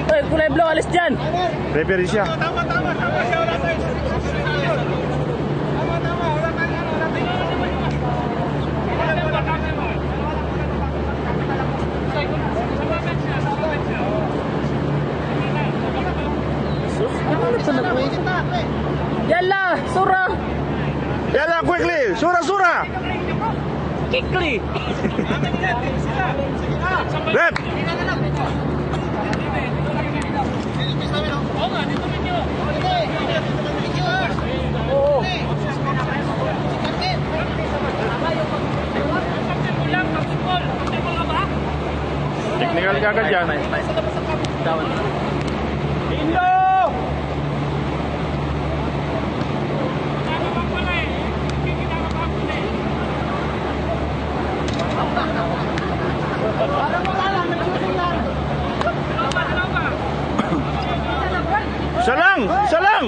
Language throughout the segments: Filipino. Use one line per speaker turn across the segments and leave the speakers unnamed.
Ay, kulay blue, alis dyan.
Referee siya.
Tama, wala tayo.
Yalla, Sura.
Yalla, quickly! Sura!
Quickly.
Rep!
Oo.
Technical ka agad yan.
Indo!
Isa lang!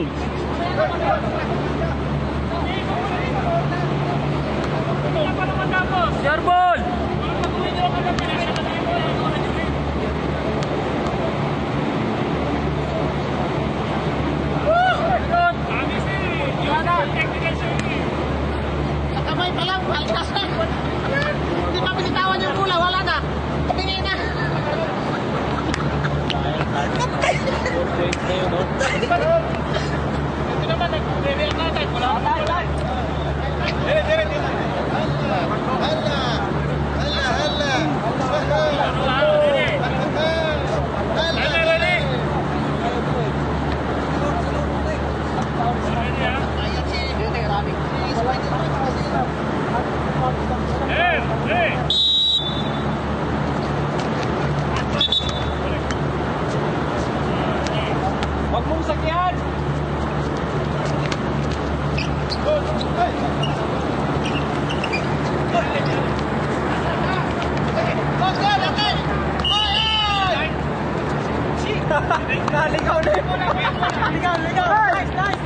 Yarbol!
Sa kamay pa lang, paltas na. Hindi pa pinitawan yung bola, wala na. Tingin na.
Ito naman, nag-reveal natin. Wala akong bola. Dire.
Huwag mong sakyan! Naligaw na yun! Ligaw! Nice!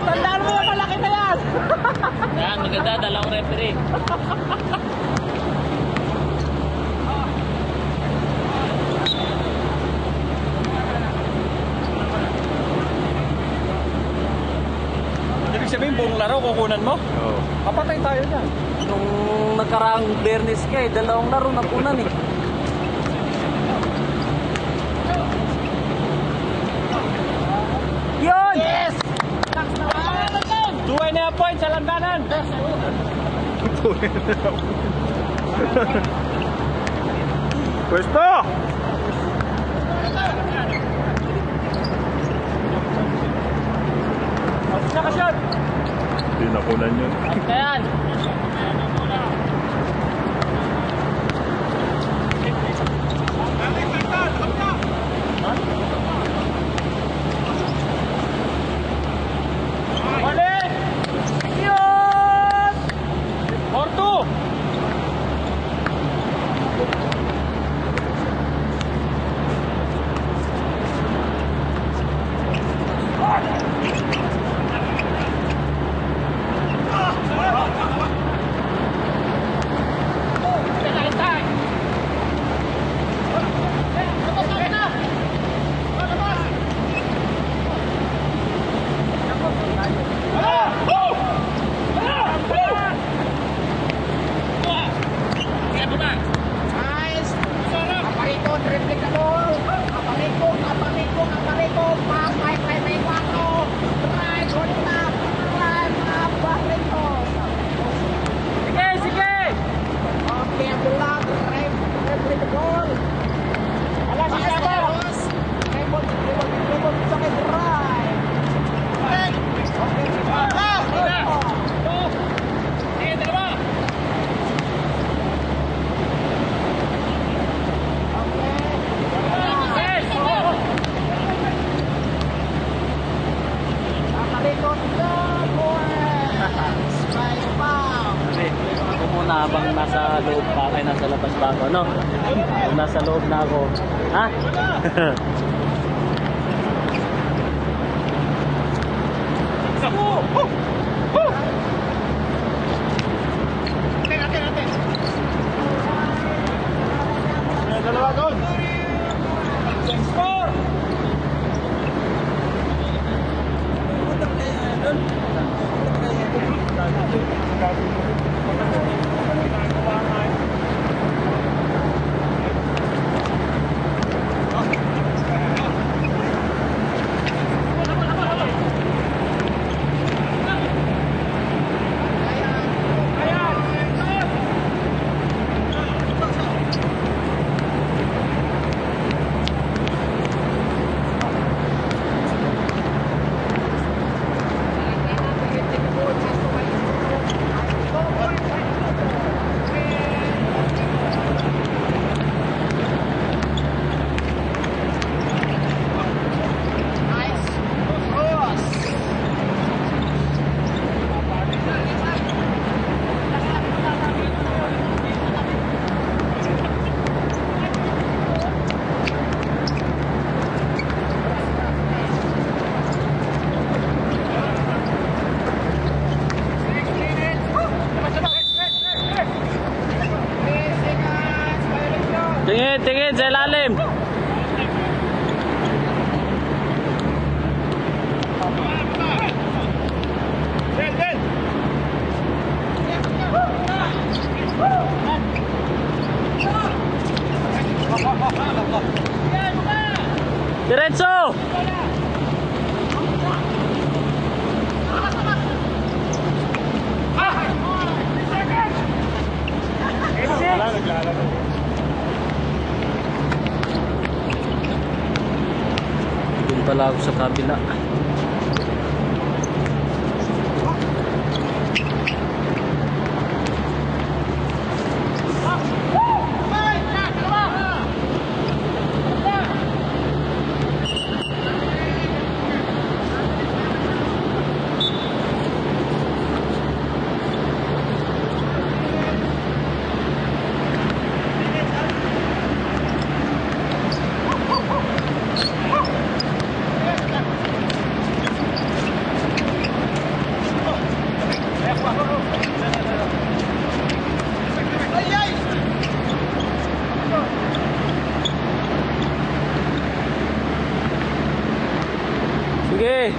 Tandaan mo yung malaki na yan! Yan, maganda, dalawang referee. Ibig sabihin, buong laro kukunan mo?
Oo.
Papatay tayo dyan. Nung nagkaraang Bernis ka eh, dalawang laro nakunan eh. Yun! Yes! 2.5 points sa landanan!
Pwesto!
Nakasyon!
Hindi nakunan yun.
Ayan! Balik! Yun! 4-2!
Nice! Apariko, triple ka ball. Apariko. Pass, right, may quattro. Right, good enough. Right, apariko.
Sige!
Okay, bulat. Triple ka ball.
Alas,
Pass,
isa ba?
pass. Dribble, sakit, right.
Ako muna habang nasa loob pa kayo, nasa labas pa ako, no? Kung nasa loob na ako, ha?
Dalawa!
Tingin, tingin sa ilalim. Diretso! Doon pala ako sa kabila. Sige.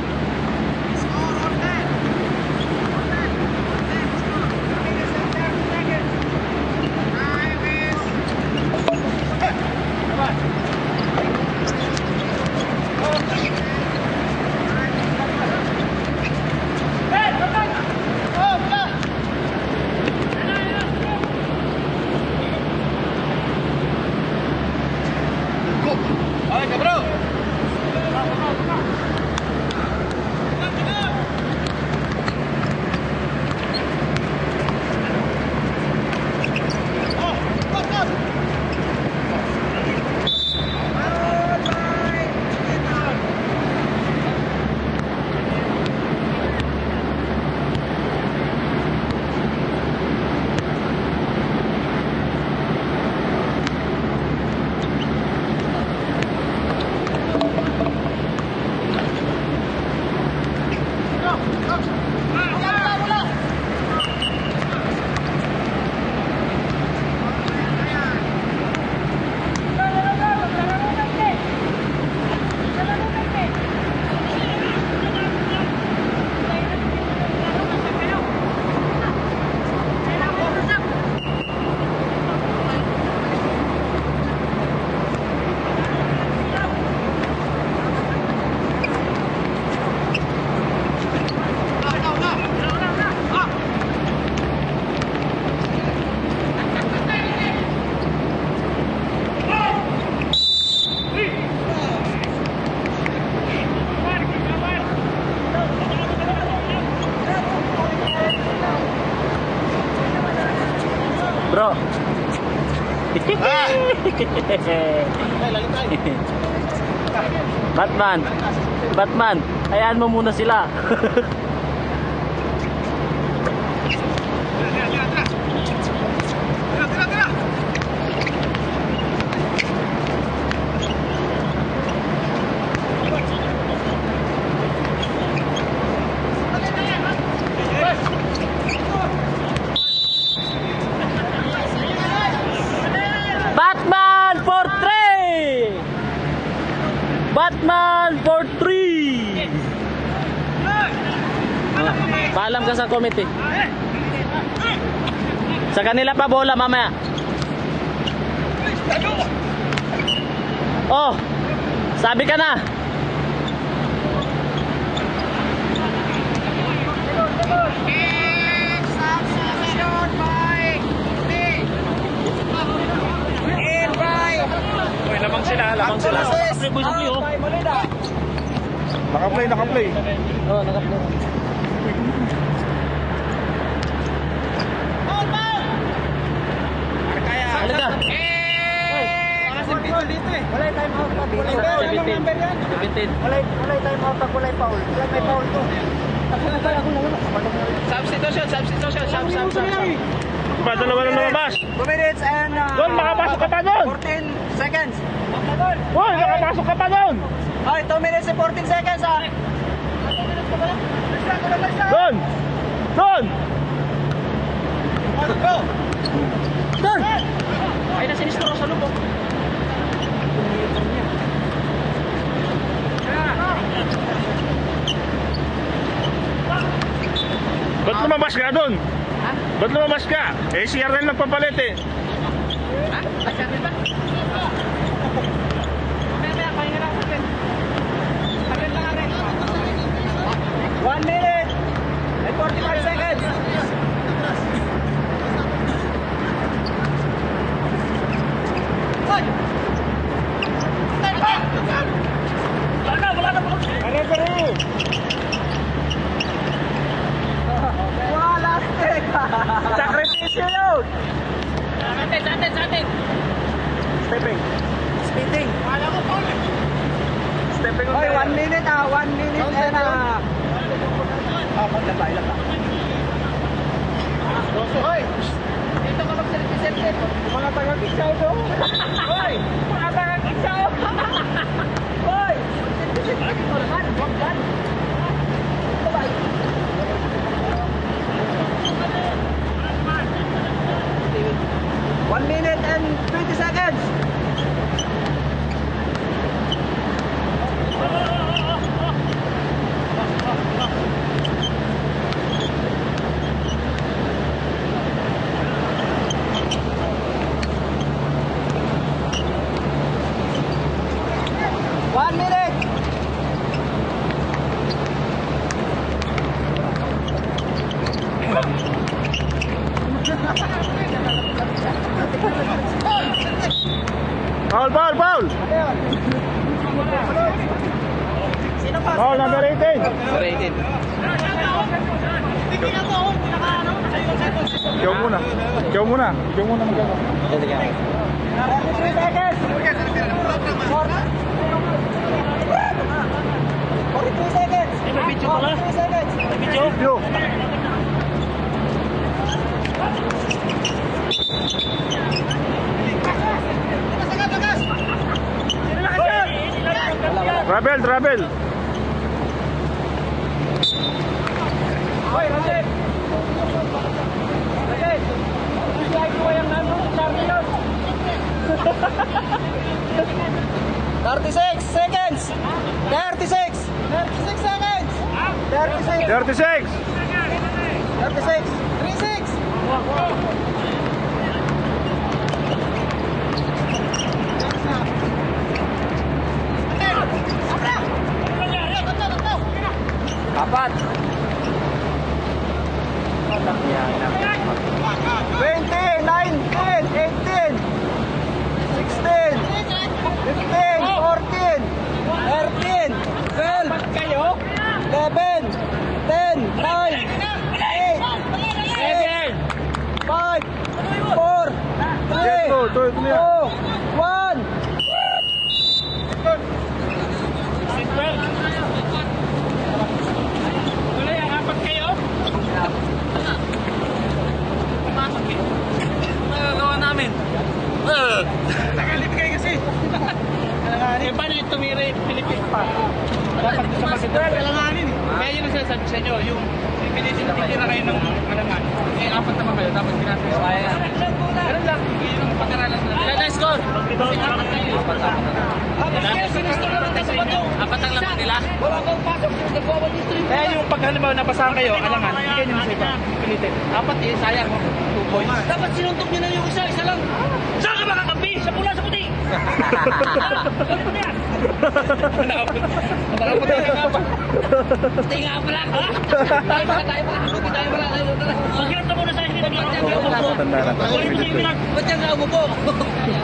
Bro. Batman. Batman, hayaan mo muna sila. Batman for Batman for 3. Paalam ka sa committee. Sa kanila pa bola mamaya. Oh, sabi ka na.
Uy, lamang sila, lamang sila. Naka-play, naka-play.
Oh, naka-play. Halika.
Walay time out pag walay foul. Anong number yan?
17.
Walay time out pag walay foul. Walay may foul to.
Substitution.
Ba, dalawa na lumabas.
2 minutes and
Doon, makapasok ka pa doon.
14 seconds.
Uy, nakapasok ka pa doon.
Okay, 2 minutes and 14 seconds ah.
Doon. Doon.
Doon!
Ay, na sinistro sa lubog.
Ba't lumabas ka doon? Ba't lumabas ka? Eh, si Arnel nagpapalit eh.
Ha? Asyari ba? Mamaya, pahinga lang natin. Agad lang rin.
1 minute and 45 seconds. Wala stick! Sakripisyo yun!
Sa atin.
Stepping. Speeding.
Wala ko, Paul.
Stepping. Oy, 1 minute ah. 1 minute and paglatay lang ah.
Hoy! Dito ka mag-selfie.
Mga taga-kitsaw to.
Hoy! Mga taga-kitsaw!
Hoy! One minute and 20 seconds. One minute.
Foul, foul, foul.
Sino pa?
Foul, number 18. Ikaw muna. Ikaw muna. Ikaw muna magkano.
43 seconds. 43 seconds. 43 seconds.
Video. Travel, travel.
Hoy, Ranjit. Ranjit. Slide mo yung Charlie yun. 36 seconds. 36. 36 seconds. 36.
36.
36. 36. Apat. 20, 19, 18, 16, 15, 14, 13, 12, 11, 10, 9, 8, 7, 5, 4, 3, 2, 1.
Apat kayo? Nagagawa namin. Tagalip kayo kasi. Eh, paano yung tumira yung Philippines pa? Dapat sa Macedon. Kailanganin. Kaya yun ang sinasabi sa inyo, yung Finish na titira kayo ng Alangan. Eh, 4 naman kayo. Dapat pinasok sa kaya. Ganun lang. Yun ang pag-aralan na.
Ilan na score?
Apat kayo.
Apat ang laman nila.
Kaya yung pag halimbawa napasahan kayo, Alangan, bigyan nyo sa iba. Pilitin. 4 eh, sayang. 2 points.
Dapat sinuntok niyo na yung isa lang. Saan ka makakampi? Sa pula, sa puti.
Nakapunta ka nga pa.
Puti nga pala. Tayo pala. Maghirap na muna sa inyo. Ba't yan nga umupo?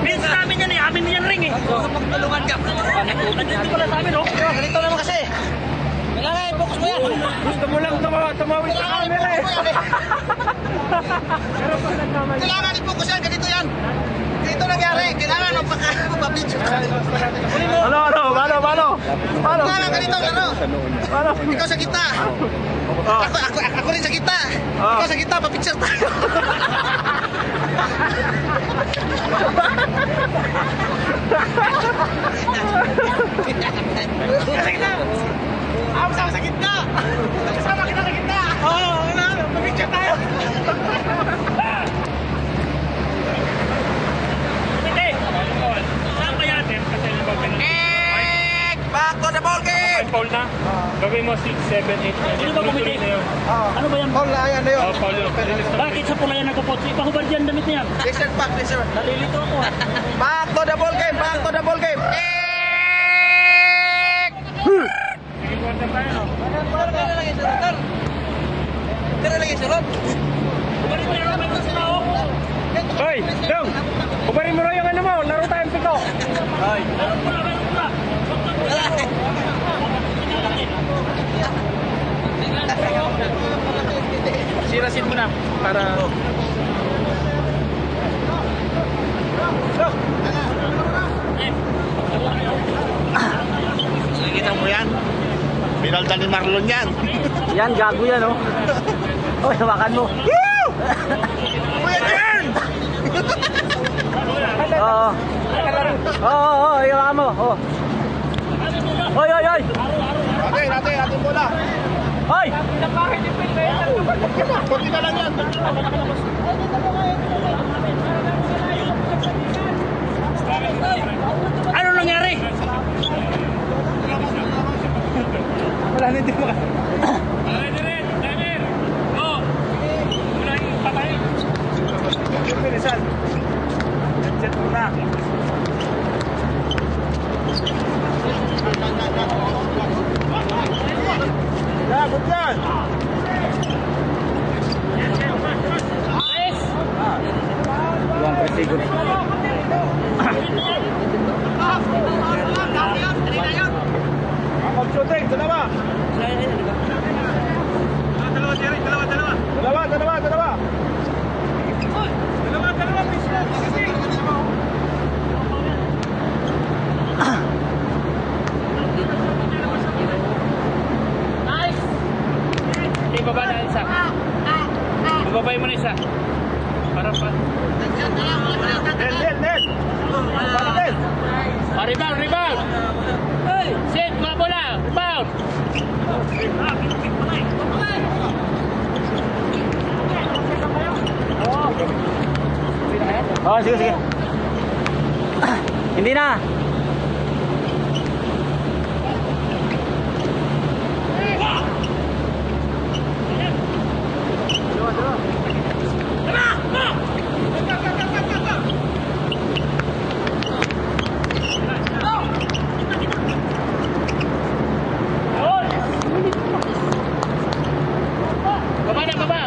Minsan namin yan eh. Amin din yan ring eh. Magtulungan ka. Nandito pala sa amin oh. Ganito naman kasi. Kailangan i-focus mo yan.
Gusto mo lang tumawid sa camera eh.
Kailangan i-focus yan, ganito yan. Ganito nangyari, kailangan magpapicture.
Paano?
Kailangan ganito, ano? Ikaw sa kita. Ako rin sa kita. Ikaw sa kita, papicture tayo. Ako sa gitna. Kasama kita sa gitna. Oo, papicture tayo.
Saan kaya natin? Kasi
Back to the ball game.
foul na. Gawin mo 6, 7, 8, 9.
Sino ba kumiti? Ano ba yan?
Ball na yan, yun.
Foul yun.
Bakit sa pula yan nagpupotso? Ipahubad yan damit na yan.
Listen back, listen.
Nalilito ako ah.
Back to the ball game. Back to the ball game.
Sige, kuwanta tayo, no? Hoy, Dong! Kubarin mo rin yung ano mo. Laro tayong piko.
Sirasin mo na para...
Nakikita mo yan? Pinalta ni Marlon yan.
Yan, gago yan oh. Oh, hawakan mo.
Kuya Jen!
Oo. Oo, hawakan mo. Oo. Oy.
Natin bola.
Oy!
Kunti na lang yan.
Ano nangyari?
Wala na din mo ka. Rizal. Jet muna. Good yan.
Buang presigo.
Ang shooting, dalawa. Dalawa, Jerry. Dalawa.
Nice!
Okay, baba na isa. Bababay mo na isa. Para pa. Nel.
Rebound! Hey! Set, mga bola! Rebound! Oh, sige. Hindi na. Baba.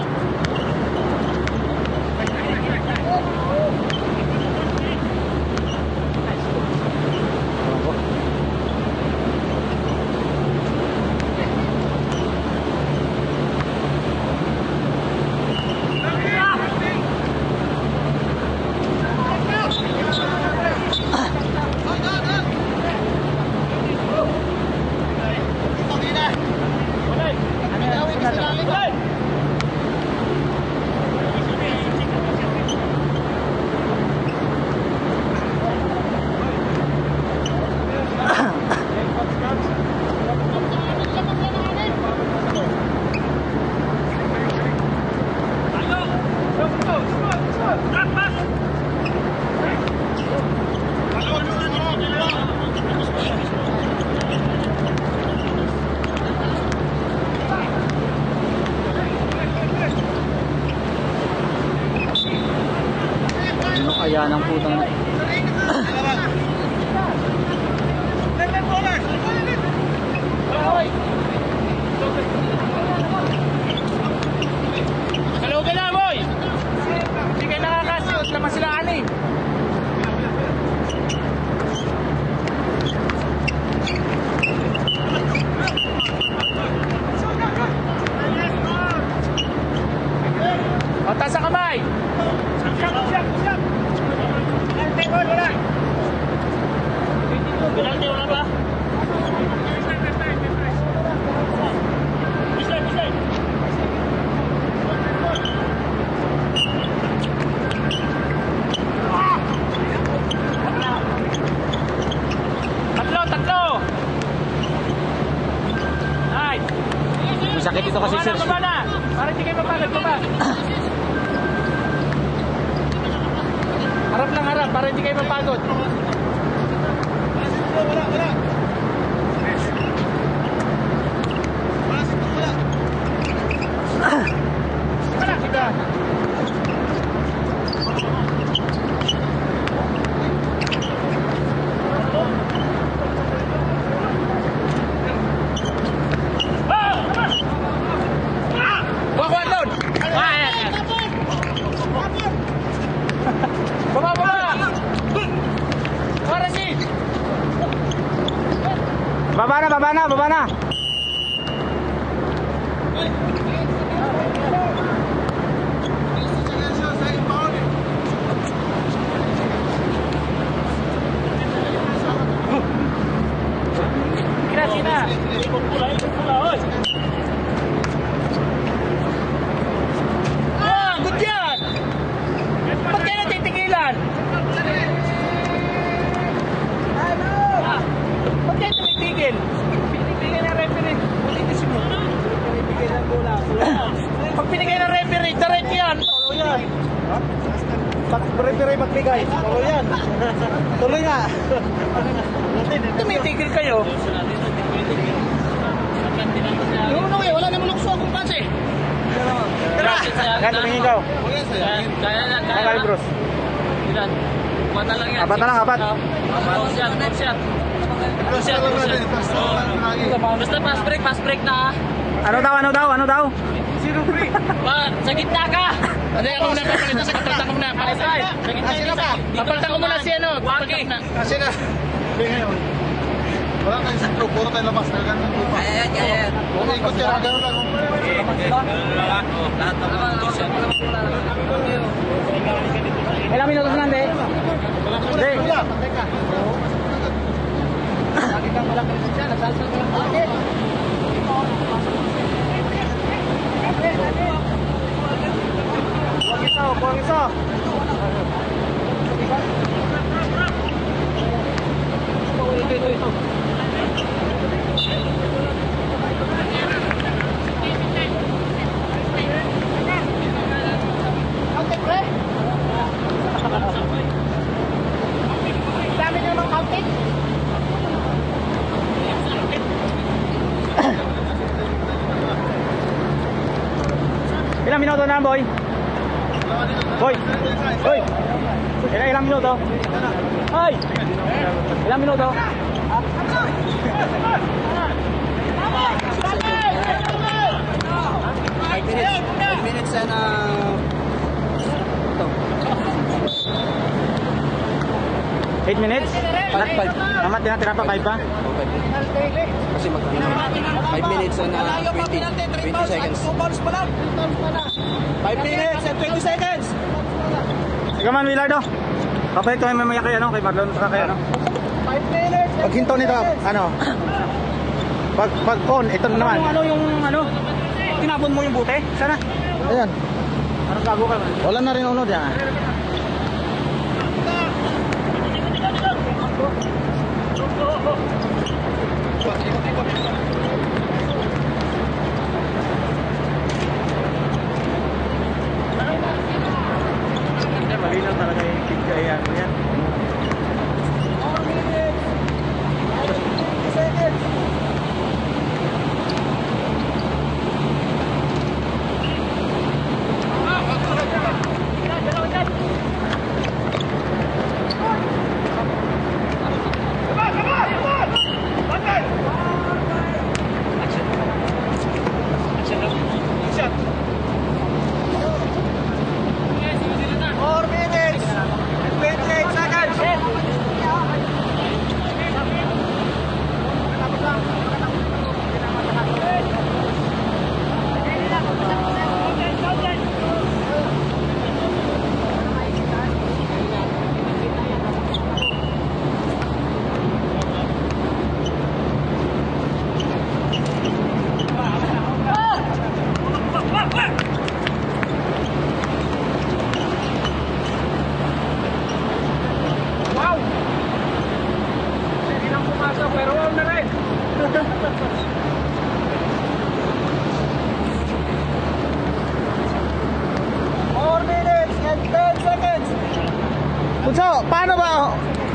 pagod.
Wala.
Wala kita. Kuha doon. Baba. Para si.
Baba na.
Sina. Good yan. Ba't kayo natitigilan? Ba't kayo tumitigil? Pinigil ng referee. Ulitin mo. Pinigil ng bola. Pag pinigil ng referee, direct yan. Tulo yan.
Referee magbigay. Tuloy yan. Tuloy nga.
Tumitigil kayo.
Yung ano eh, wala namang lukso akong pansi.
Tara.
Yan, tumingin ka.
Kaya na.
Kaya bros.
Ilan? Mata lang yan.
Apat na lang, apat.
Basta fast break na.
Ano daw?
Zero break. Sa gitna ka. Ano yung una papalitan sa kapalitan ko muna. Palitan. Sa gitna ka. Papalitan ko muna si ano. Waki.
Kasi na. Wala tayong sakto, puro tayo labas. Ayan. Kung ikot yan, gano'n lang.
Ilang minutos lang, de? De.
Lagi kang malaki siya, nasalsal ko lang lagi.
Kuwang isa.
Dami nyo ng counting.
Ilang minuto na, boy? Boy! Ilang minuto? Hoy! Ilang minuto?
5 minutes and
8 minutes? Amat din natin pa, 5 pa?
kasi mag 5 minutes and 20 seconds. 5 minutes and 20 seconds.
Ikaw man, Willardo. Papalit kami mamaya kay ano, kay Marlon sa kay ano.
5 minutes.
Pag hinto nito, ano? Pag on, ito na naman.
Yung tinapon mo yung bute? Sana?
Ayan.
Anong gago ka man?
Wala na rin unod yan.
Malinaw talaga yung picture yan.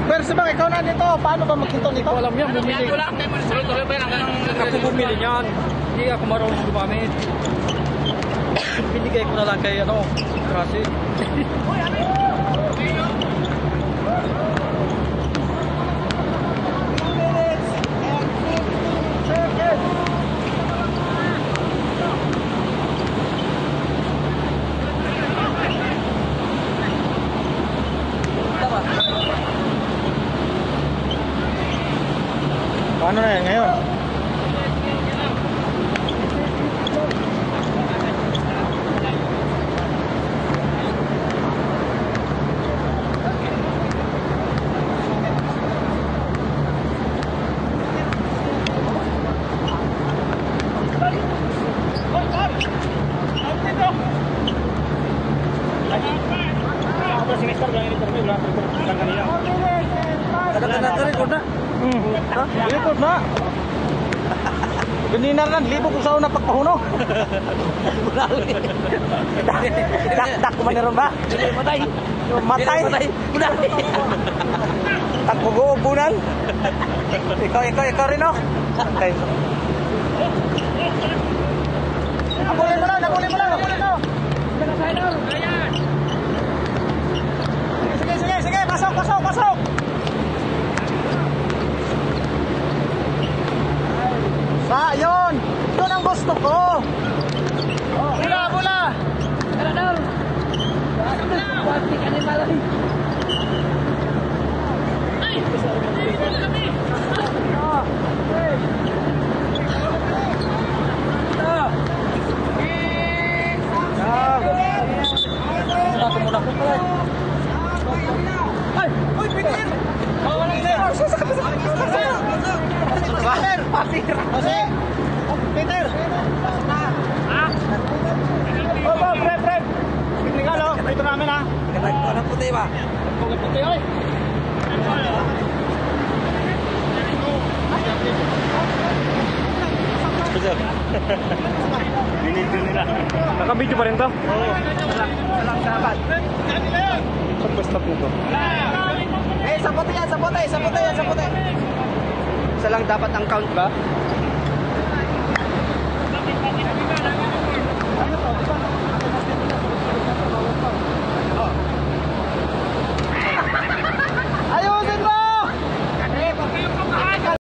Pero sa bang ikaw na nito, paano ba maghinto nito?
Alam yan, bumili. Tuloy-tuloy pa yan. Ako bumili niyan. Hindi ako marunong gumamit. Binigay ko na lang kay kasi.
Paano na yan ngayon? Likod na. Ganina rin, libo ko sa una pagpahuno. Dak ko man ron ba? Matay. Matay. Tak ko guubunan. Ikaw rin oh. Okay. Nabulin mo lang. Sige, pasok. Yun ang gusto ko. Bula. Peter! Opo, Fred! Tingnan o, dito namin ha. Anong puti ba? Anong puti, oy!
Binidyo nila.
Nakabidyo pa rin to?
Oo. Walang dapat.
Saan ba stop nito?
Eh, sa puti yan. Isa lang dapat ang count ba?